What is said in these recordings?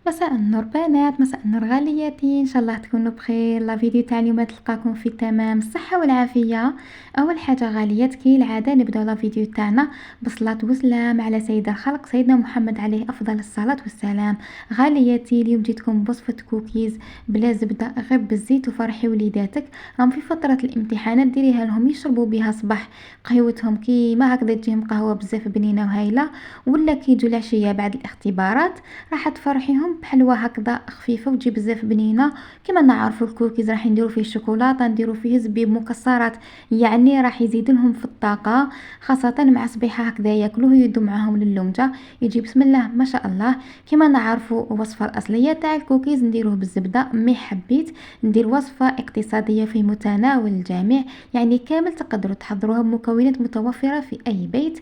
مساء النور بنات، مساء النور غالياتي، ان شاء الله تكونوا بخير. لا فيديو تاع اليوم تلقاكم في تمام الصحه والعافيه. اول حاجه غاليات كالعاده نبداو لا فيديو تاعنا بالصلاه والسلام على سيد الخلق سيدنا محمد عليه افضل الصلاه والسلام. غالياتي اليوم جيتكم بوصفه كوكيز بلا زبده غير بالزيت، وفرحي وليداتك راهم في فتره الامتحانات، ديريها لهم يشربوا بها صباح قهوتهم كيما هكذا، تجيهم قهوه بزاف بنينه وهايله، ولا كيجوا العشيه بعد الاختبارات راح تفرحيهم بحلوى هكذا خفيفه وتجي بزاف بنينه. كما نعرفوا الكوكيز راح نديروا فيه الشوكولاته، نديروا فيه زبيب مكسرات، يعني راح يزيد لهم في الطاقه، خاصه مع صبيحه هكذا ياكلوه يدوا معاهم للمجه، يجي بسم الله ما شاء الله. كما نعرفوا الوصفه الاصليه تاع الكوكيز نديروه بالزبده، مي حبيت ندير وصفه اقتصاديه في متناول الجميع، يعني كامل تقدروا تحضروها بمكونات متوفره في اي بيت.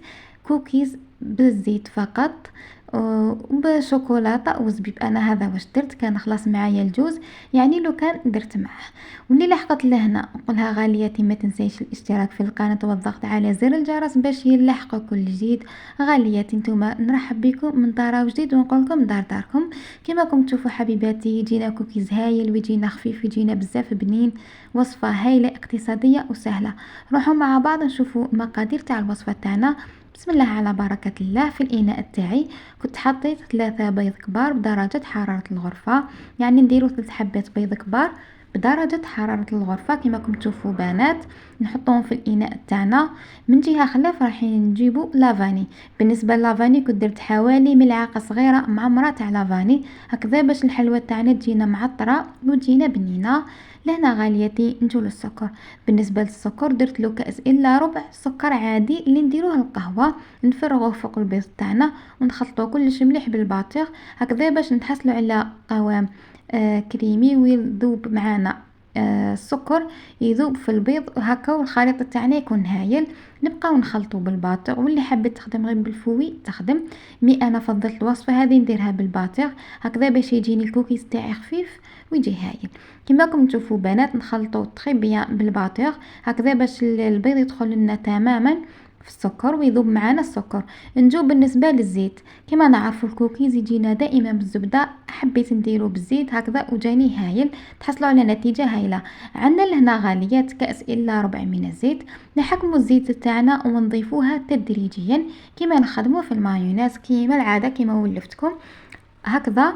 كوكيز بالزيت فقط وبشوكولاته وزبيب. انا هذا واش درت، كان خلاص معايا الجوز، يعني لو كان درت معاه. واللي لحقت لهنا نقولها غالياتي ما تنسيش الاشتراك في القناه والضغط على زر الجرس باش يلحقوا كل جديد. غالياتي نتوما نرحب بكم من دار جديد، ونقول لكم دار داركم. كما راكم تشوفوا حبيباتي يجينا كوكيز هايل ويجينا خفيف ويجينا بزاف بنين، وصفه هايله اقتصاديه وسهله. روحوا مع بعض نشوفوا المقادير تاع الوصفه تاعنا. بسم الله على بركة الله. في الإناء تاعي كنت حطيت 3 بيض كبار بدرجة حرارة الغرفة، يعني نديرو 3 حبات بيض كبار بدرجة حرارة الغرفة كما راكم تشوفوا بنات. نحطهم في الإناء تاعنا. من جهة خلاف راح نجيبو لافاني. بالنسبة للافاني كنت درت حوالي ملعقة صغيرة معمرة تاع لافاني، هكذا باش الحلوى تاعنا تجينا معطرة وتجينا بنينة. لهنا غاليتي نجو للسكر. بالنسبه للسكر درت له كاس الا ربع سكر عادي اللي نديروه القهوه، نفرغوه فوق البيض تاعنا ونخلطوه كلش مليح بالباطيغ هكذا باش نتحصلوا على قوام كريمي ويذوب معانا. السكر يذوب في البيض هكا، والخليط تاعنا يكون هايل. نبقاو نخلطو بالباطيغ، واللي حبت تخدم غير بالفوي تخدم، مي انا فضلت الوصفه هذه نديرها بالباطيغ هكذا باش يجيني الكوكيز تاعي خفيف ويجي هايل. كما راكم تشوفوا بنات نخلطو طري بيان بالباطيغ هكذا باش البيض يدخل لنا تماما في السكر ويذوب معنا السكر. نجو بالنسبه للزيت، كما نعرفوا الكوكيز يجينا دائما بالزبده، حبيت نديرو بالزيت هكذا وجاني هايل، تحصلوا على نتيجه هايله. عندنا لهنا غاليات كاس الا ربع من الزيت. نحكموا الزيت تاعنا ونضيفوها تدريجيا كما نخدموا في المايونيز كما العاده كما ولفتكم هكذا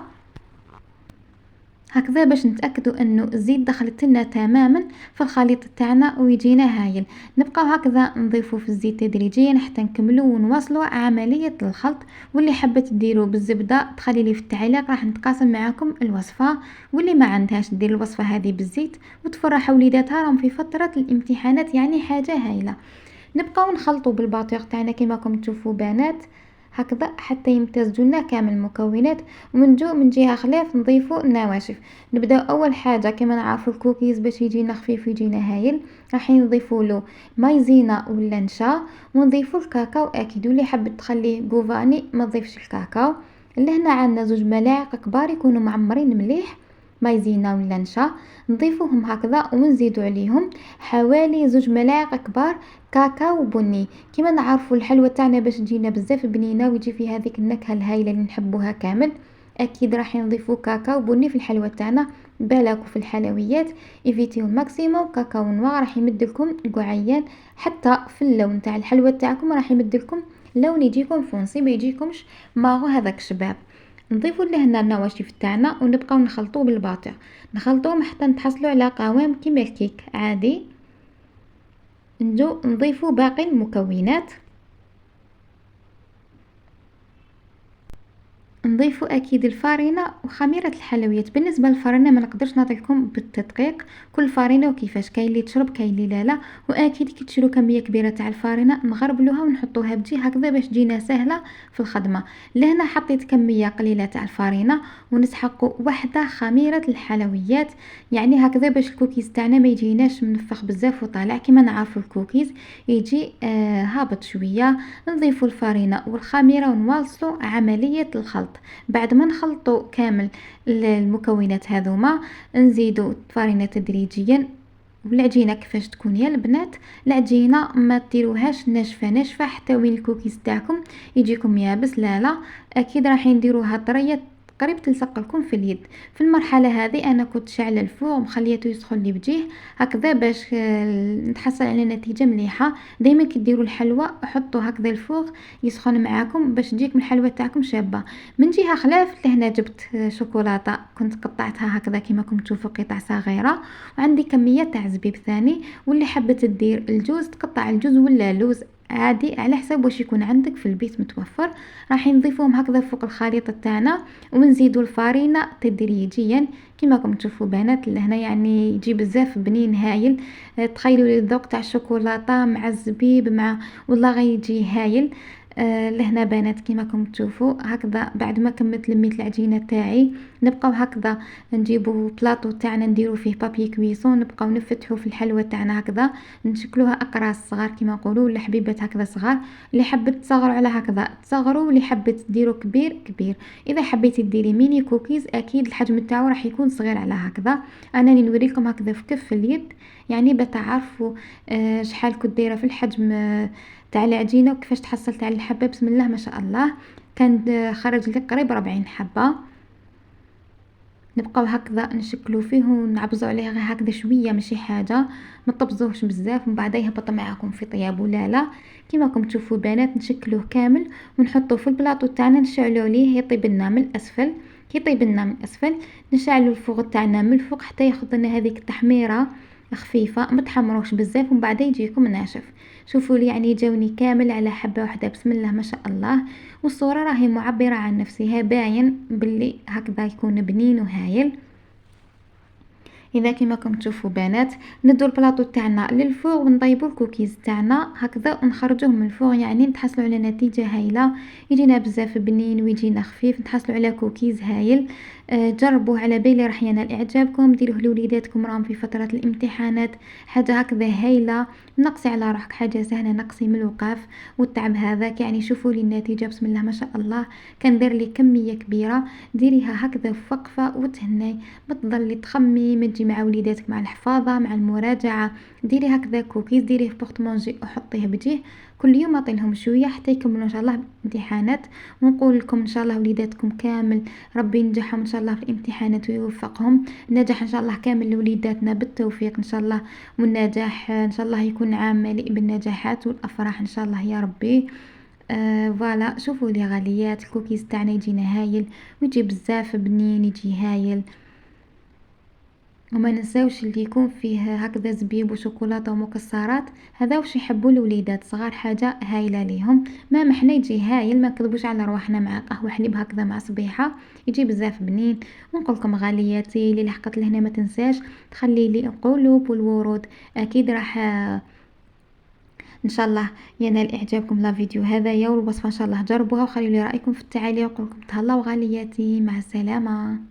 هكذا باش نتاكدوا انه الزيت دخلت لنا تماما في الخليط تاعنا ويجينا هايل. نبقاو هكذا نضيفوا في الزيت تدريجيا حتى نكملوا ونواصلوا عمليه الخلط. واللي حبت ديروا بالزبده تخلي لي في التعليق راح نتقاسم معكم الوصفه، واللي ما عندهاش دير الوصفه هذه بالزيت وتفرح وليداتها راهم في فتره الامتحانات، يعني حاجه هايله. نبقاو نخلطوا بالباطيغ تاعنا كما راكم تشوفوا بنات هكذا حتى يمتزجوا لنا كامل المكونات. من جهه خلاف نضيفوا النواشف. نبداو اول حاجه كما نعرفوا الكوكيز باش يجينا خفيف ويجينا هايل راح نضيفوا له مايزينا ولا نشا، ونضيفوا الكاكاو اكيد، واللي حبت تخليه غوفاني ما تضيفش الكاكاو. لهنا عندنا 2 ملاعق كبار يكونوا معمرين مليح مايزينا ولا نشا، نضيفوهم هكذا ونزيدوا عليهم حوالي 2 ملاعق كبار كاكاو بني. كما نعرفوا الحلوى تاعنا باش تجينا بزاف بنينه ويجي فيها هذيك النكهه الهايله اللي نحبوها كامل، اكيد راح نضيفوا كاكاو بني في الحلوى تاعنا. بالك في الحلويات ايفيتيو الماكسيموم كاكاو نوار راح يمد لكم قعيان، حتى في اللون تاع الحلوى تاعكم راح يمد لكم لون يجيكم فونسي ما يجيكمش ماغو هذاك شباب. نضيفوا لهنا النواشف تاعنا ونبقاو نخلطوه بالباطيغ، نخلطوهم حتى نتحصلوا على قوام كيما الكيك عادي. نجو نضيفوا باقي المكونات، نضيفوا اكيد الفارينه وخميره الحلويات. بالنسبه للفارينه ما نقدرش نعطيكم بالتدقيق كل فارينه وكيفاش، كاين اللي تشرب كاين اللي لا، واكيد كي تشرو كميه كبيره تاع الفارينه نغربلوها ونحطوها بجي هكذا باش تجينا سهله في الخدمه. لهنا حطيت كميه قليله تاع الفارينه ونسحق وحده خميره الحلويات، يعني هكذا باش الكوكيز تاعنا ما يجيناش منفخ بزاف وطالع. كما نعرفوا الكوكيز يجي هابط شويه. نضيفوا الفارينه والخميره ونواصلوا عمليه الخلط. بعد ما نخلطوا كامل المكونات هذوما نزيدوا الفارينه تدريجيا. والعجينه كيفاش تكون يا البنات، العجينه ما ديروهاش ناشفه حتى وين الكوكيز تاعكم يجيكم يابس، لا اكيد راح نديروها طريه قريب تلصق لكم في اليد. في المرحلة هذه أنا كنت شاعلة الفوغ مخليته يسخن لي بجيه هكذا باش نتحصل على نتيجة مليحة. دايما كي ديروا الحلوى حطوا هكذا الفوغ يسخن معاكم باش تجيكم الحلوى تاعكم شابة. من جهة خلاف لهنا جبت شوكولاتة كنت قطعتها هكذا كما راكم تشوفوا قطع صغيرة، وعندي كمية تاع زبيب ثاني. واللي حبت تدير الجوز تقطع الجوز ولا لوز عادي على حسب واش يكون عندك في البيت متوفر. راح نضيفوهم هكذا فوق الخليطة تاعنا ونزيدوا الفارينة تدريجيا كما راكم تشوفوا بنات لهنا، يعني يجي بزاف بنين هايل. تخيلوا لي الذوق تاع الشوكولاته مع الزبيب مع والله غيجي هايل. لهنا بنات كيما راكم تشوفوا هكذا بعد ما كملت لميت العجينه تاعي نبقاو هكذا نجيبوا بلاطو تاعنا نديروا فيه بابي كويسون نبقاو نفتحوا في الحلوى تاعنا هكذا نشكلوها اقراص صغار كيما نقولوا ولا حبيبات هكذا صغار. اللي حبت تصغروا على هكذا تصغروا واللي حبت ديروا كبير كبير. اذا حبيتي ديري ميني كوكيز اكيد الحجم تاعو راح يكون صغير على هكذا. انا نوريكم هكذا في كف اليد يعني بتعرفوا شحال كنت دايره في الحجم تاع العجينه وكيفاش تحصلت على الحبه. بسم الله ما شاء الله كان خرج لي قريب 40 حبه. نبقاو هكذا نشكلو فيه ونعبزو عليه غير هكذا شويه ماشي حاجه ما تطبزوهش بزاف ومن بعد يهبط معاكم في طياب لا لا. كيما راكم تشوفوا بنات نشكلوه كامل ونحطوه في البلاطو تاعنا نشعلو عليه يطيب لنا من الاسفل. كي يطيب لنا من الاسفل نشعلو الفوغ تاعنا من الفوق حتى ياخذ لنا هذيك التحميره خفيفه ما تحمروش بزاف ومن بعد يجيكم ناشف. شوفوا لي يعني جاوني كامل على حبه واحده بسم الله ما شاء الله. والصوره راهي معبره عن نفسها باين باللي هكذا يكون بنين وهايل. اذا كما راكم تشوفوا بنات ندو البلاطو تاعنا للفوغ ونطيبوا الكوكيز تاعنا هكذا ونخرجوه من الفوغ يعني نتحصلوا على نتيجه هايله. يجينا بزاف بنين ويجينا خفيف نتحصلوا على كوكيز هايل. جربوه على بالي راح ينال اعجابكم. ديروه لوليداتكم راهم في فتره الامتحانات حاجه هكذا هايله. نقصي على روحك حاجه سهله نقصي من الوقاف والتعب هذاك يعني. شوفوا لي النتيجه بسم الله ما شاء الله كان دير لي كميه كبيره. ديريها هكذا وقفه وتهني ما تضلي تخمي ما تجي مع وليداتك مع الحفاظه مع المراجعه. ديري هكذا كوكيز ديريه في بورطمونجي وحطيه بجيه كل يوم اعطيلهم شويه حتى يكملوا ان شاء الله امتحانات. ونقول لكم ان شاء الله وليداتكم كامل ربي ينجحهم ان شاء الله في الامتحانات ويوفقهم. النجاح ان شاء الله كامل لوليداتنا بالتوفيق ان شاء الله. والنجاح ان شاء الله يكون عام مليء بالنجاحات والافراح ان شاء الله يا ربي. فوالا شوفوا لي غاليات الكوكيز تاعنا يجينا هايل ويجي بزاف بنين يجي هايل. وما ننساوش اللي يكون فيه هكذا زبيب وشوكولاته ومكسرات هذا واش يحبوا الوليدات صغار حاجه هايله ليهم. ما محنا يجي هايل ما نكذبوش على رواحنا مع قهوه حليب هكذا مع صبيحه يجي بزاف بنين. ونقول لكم غالياتي اللي لحقت لهنا ما تنساش تخلي لي القلوب والورود اكيد راح ان شاء الله ينال اعجابكم لا فيديو هذايا والوصفه ان شاء الله جربوها وخليوا لي رايكم في التعاليق. وقولكم تهلاو غالياتي مع السلامه.